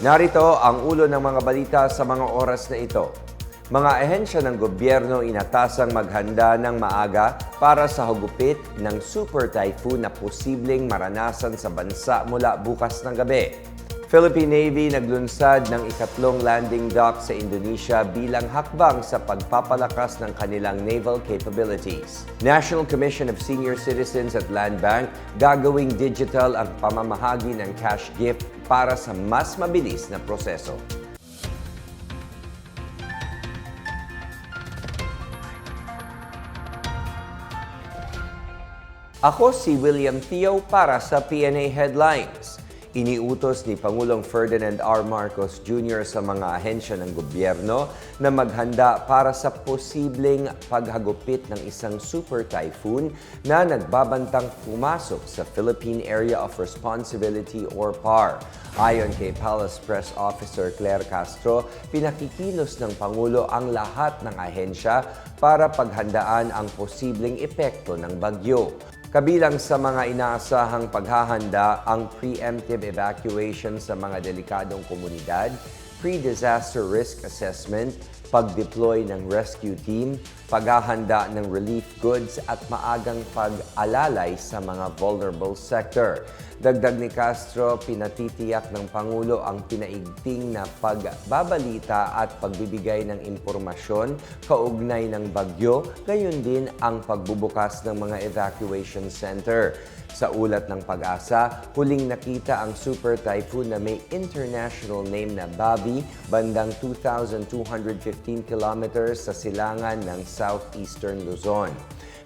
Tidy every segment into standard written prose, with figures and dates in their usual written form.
Narito ang ulo ng mga balita sa mga oras na ito. Mga ahensya ng gobyerno inatasang maghanda ng maaga para sa hugupit ng super typhoon na posibleng maranasan sa bansa mula bukas ng gabi. Philippine Navy naglunsad ng ikatlong landing dock sa Indonesia bilang hakbang sa pagpapalakas ng kanilang naval capabilities. National Commission of Senior Citizens at Land Bank gagawing digital ang pamamahagi ng cash gift para sa mas mabilis na proseso. Ako si William Theo para sa PNA Headlines. Iniutos ni Pangulong Ferdinand R. Marcos Jr. sa mga ahensya ng gobyerno na maghanda para sa posibleng paghagupit ng isang super typhoon na nagbabantang pumasok sa Philippine Area of Responsibility or PAR. Ayon kay Palace Press Officer Claire Castro, pinakikilos ng Pangulo ang lahat ng ahensya para paghandaan ang posibleng epekto ng bagyo. Kabilang sa mga inaasahang paghahanda ang preemptive evacuation sa mga delikadong komunidad, pre-disaster risk assessment, pag-deploy ng rescue team, paghahanda ng relief goods at maagang pag-alalay sa mga vulnerable sector. Dagdag ni Castro, pinatitiyak ng Pangulo ang pinaigting na pagbabalita at pagbibigay ng impormasyon kaugnay ng bagyo, gayon din ang pagbubukas ng mga evacuation center. Sa ulat ng Pag-asa, huling nakita ang super typhoon na may international name na Bavi bandang 2,215 kilometers sa silangan ng southeastern Luzon.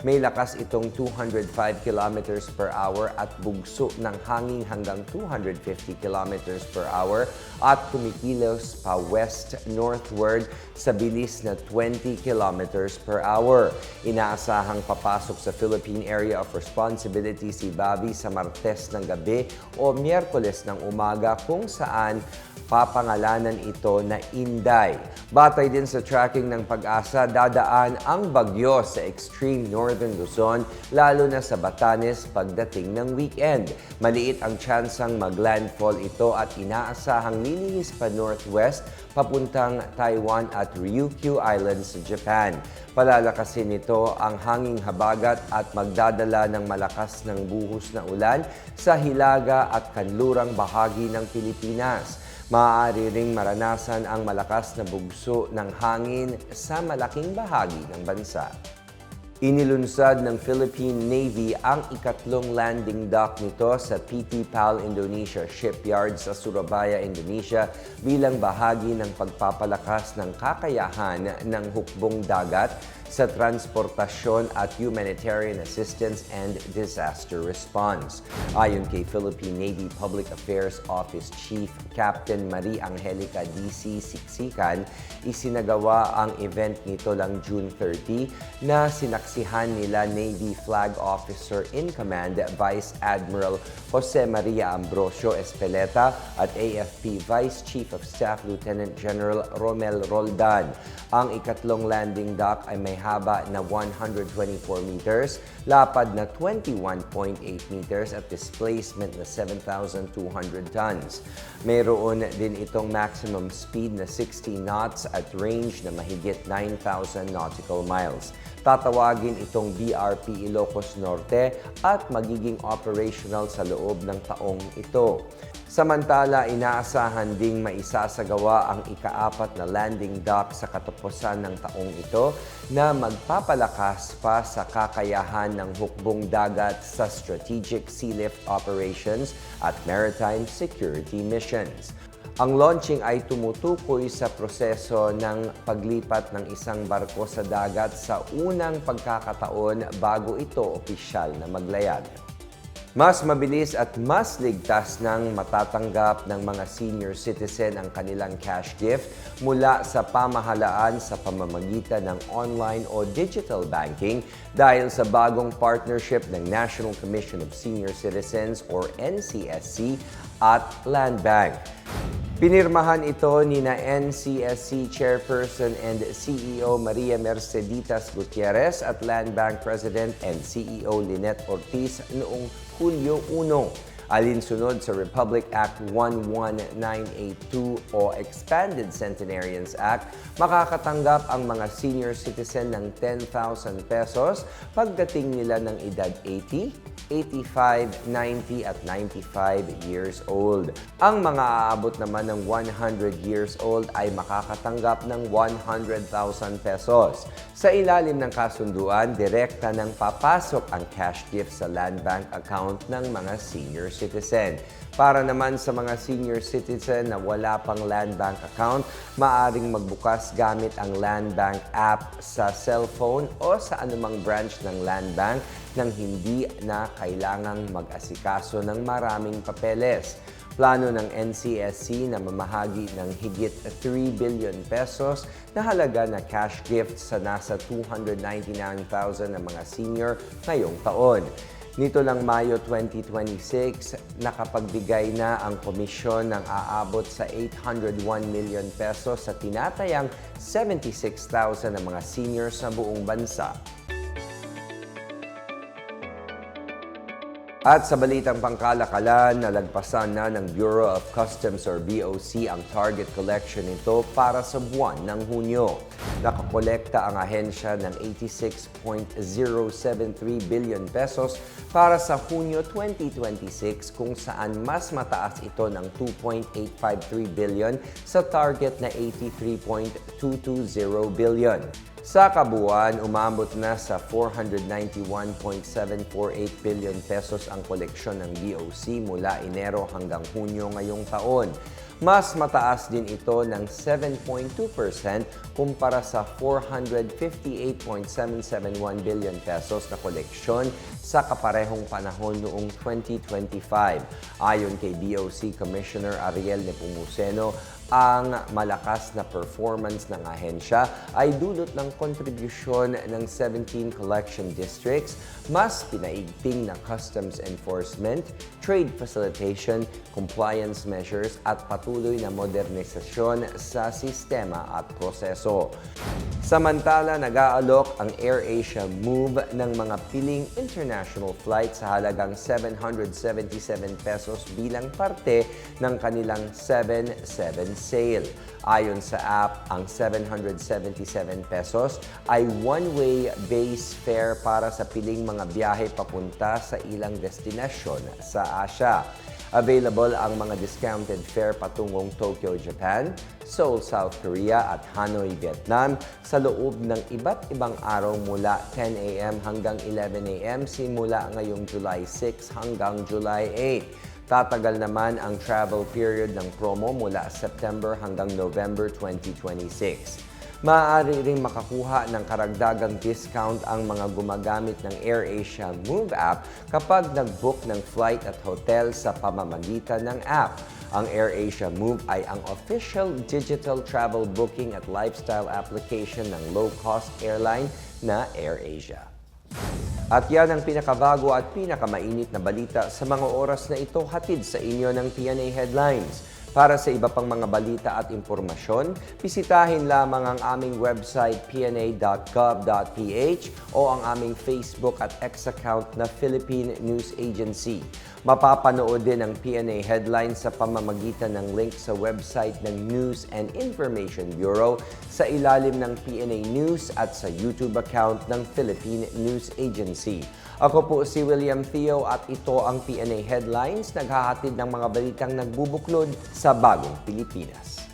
May lakas itong 205 kilometers per hour at bugso ng hangin hanggang 250 kilometers per hour at kumikilos pa west-northward sa bilis na 20 kilometers per hour. Inaasahang papasok sa Philippine Area of Responsibility si Bavi sa Martes ng gabi o Miyerkules ng umaga kung saan papangalanan ito na Inday. Batay din sa tracking ng Pag-asa, dadaan ang bagyo sa extreme northern Luzon, lalo na sa Batanes pagdating ng weekend. Maliit ang tsansang maglandfall ito at inaasahang lilihis pa northwest papuntang Taiwan at Ryukyu Islands sa Japan. Palalakasin nito ang hanging habagat at magdadala ng malakas ng buhos na ulan sa hilaga at kanlurang bahagi ng Pilipinas. Maaari ring maranasan ang malakas na bugso ng hangin sa malaking bahagi ng bansa. Inilunsad ng Philippine Navy ang ikatlong landing dock nito sa PT PAL Indonesia Shipyard sa Surabaya, Indonesia bilang bahagi ng pagpapalakas ng kakayahan ng hukbong dagat sa transportasyon at humanitarian assistance and disaster response. Ayon kay Philippine Navy Public Affairs Office Chief Captain Marie Angelica D.C. Siksikan, isinagawa ang event nito lang June 30 na sinaksihan nila Navy Flag Officer in Command Vice Admiral Jose Maria Ambrosio Espeleta at AFP Vice Chief of Staff Lieutenant General Romel Roldan. Ang ikatlong landing dock ay may haba na 124 meters, lapad na 21.8 meters at displacement na 7,200 tons. Mayroon din itong maximum speed na 60 knots at range na mahigit 9,000 nautical miles. Tatawagin itong BRP Ilocos Norte at magiging operational sa loob ng taong ito. Samantala, inaasahan ding maisasagawa ang ika-4 na landing dock sa katapusan ng taong ito na magpapalakas pa sa kakayahan ng hukbong dagat sa strategic sea lift operations at maritime security missions. Ang launching ay tumutukoy sa proseso ng paglipat ng isang barko sa dagat sa unang pagkakataon bago ito opisyal na maglayag. Mas mabilis at mas ligtas nang matatanggap ng mga senior citizen ang kanilang cash gift mula sa pamahalaan sa pamamagitan ng online o digital banking dahil sa bagong partnership ng National Commission of Senior Citizens or NCSC at Land Bank. Pinirmahan ito ni na NCSC Chairperson and CEO Maria Merceditas Gutierrez at Land Bank President and CEO Lynette Ortiz noong Hulyo 1. Alinsunod sa Republic Act 11982 o Expanded Centenarians Act, makakatanggap ang mga senior citizen ng 10,000 pesos pagdating nila ng edad 80, 85, 90 at 95 years old. Ang mga aabot naman ng 100 years old ay makakatanggap ng 100,000 pesos. Sa ilalim ng kasunduan, direkta nang papasok ang cash gift sa land bank account ng mga senior citizen. Para naman sa mga senior citizen na wala pang land bank account, maaring magbukas gamit ang land bank app sa cellphone o sa anumang branch ng land bank nang hindi na kailangang mag-asikaso ng maraming papeles. Plano ng NCSC na mamahagi ng higit 3 billion pesos na halaga na cash gift sa nasa 299,000 na mga senior ngayong taon. Nito lang Mayo 2026, nakapagbigay na ang komisyon ng aabot sa 801 million pesos sa tinatayang 76,000 na mga seniors sa buong bansa. At sa balitang pangkalakalan, nalagpasan na ng Bureau of Customs or BOC ang target collection nito para sa buwan ng Hunyo. Nakakolekta ang ahensya ng 86.073 billion pesos para sa Hunyo 2026 kung saan mas mataas ito ng 2.853 billion sa target na 83.220 billion. Sa kabuuan, umabot na sa 491.748 billion pesos ang koleksyon ng BOC mula Enero hanggang Hunyo ngayong taon. Mas mataas din ito ng 7.2% kumpara sa 458.771 billion pesos na koleksyon sa kaparehong panahon noong 2025. Ayon kay BOC Commissioner Ariel Nepomuceno, ang malakas na performance ng ahensya ay dulot ng kontribusyon ng 17 collection districts, mas pinaigting na customs enforcement, trade facilitation, compliance measures at patuloy na modernisasyon sa sistema at proseso. Samantala, nag-aalok ang AirAsia Move ng mga piling international flight sa halagang 777 pesos bilang parte ng kanilang 7/7 sale. Ayon sa app, ang 777 pesos ay one-way base fare para sa piling mga biyahe papunta sa ilang destinasyon sa Asia. Available ang mga discounted fare patungong Tokyo, Japan, Seoul, South Korea at Hanoi, Vietnam sa loob ng iba't ibang araw mula 10 a.m. hanggang 11 a.m. simula ngayong July 6 hanggang July 8. Tatagal naman ang travel period ng promo mula September hanggang November 2026. Maaari ring makakuha ng karagdagang discount ang mga gumagamit ng AirAsia Move app kapag nag-book ng flight at hotel sa pamamagitan ng app. Ang AirAsia Move ay ang official digital travel booking at lifestyle application ng low-cost airline na AirAsia. At yan ang pinakabago at pinakamainit na balita sa mga oras na ito, hatid sa inyo ng PNA Headlines. Para sa iba pang mga balita at impormasyon, bisitahin lamang ang aming website pna.gov.ph o ang aming Facebook at X account na Philippine News Agency. Mapapanood din ang PNA Headlines sa pamamagitan ng link sa website ng News and Information Bureau sa ilalim ng PNA News at sa YouTube account ng Philippine News Agency. Ako po si William Theo at ito ang PNA Headlines, naghahatid ng mga balitang nagbubuklod sa bagong Pilipinas.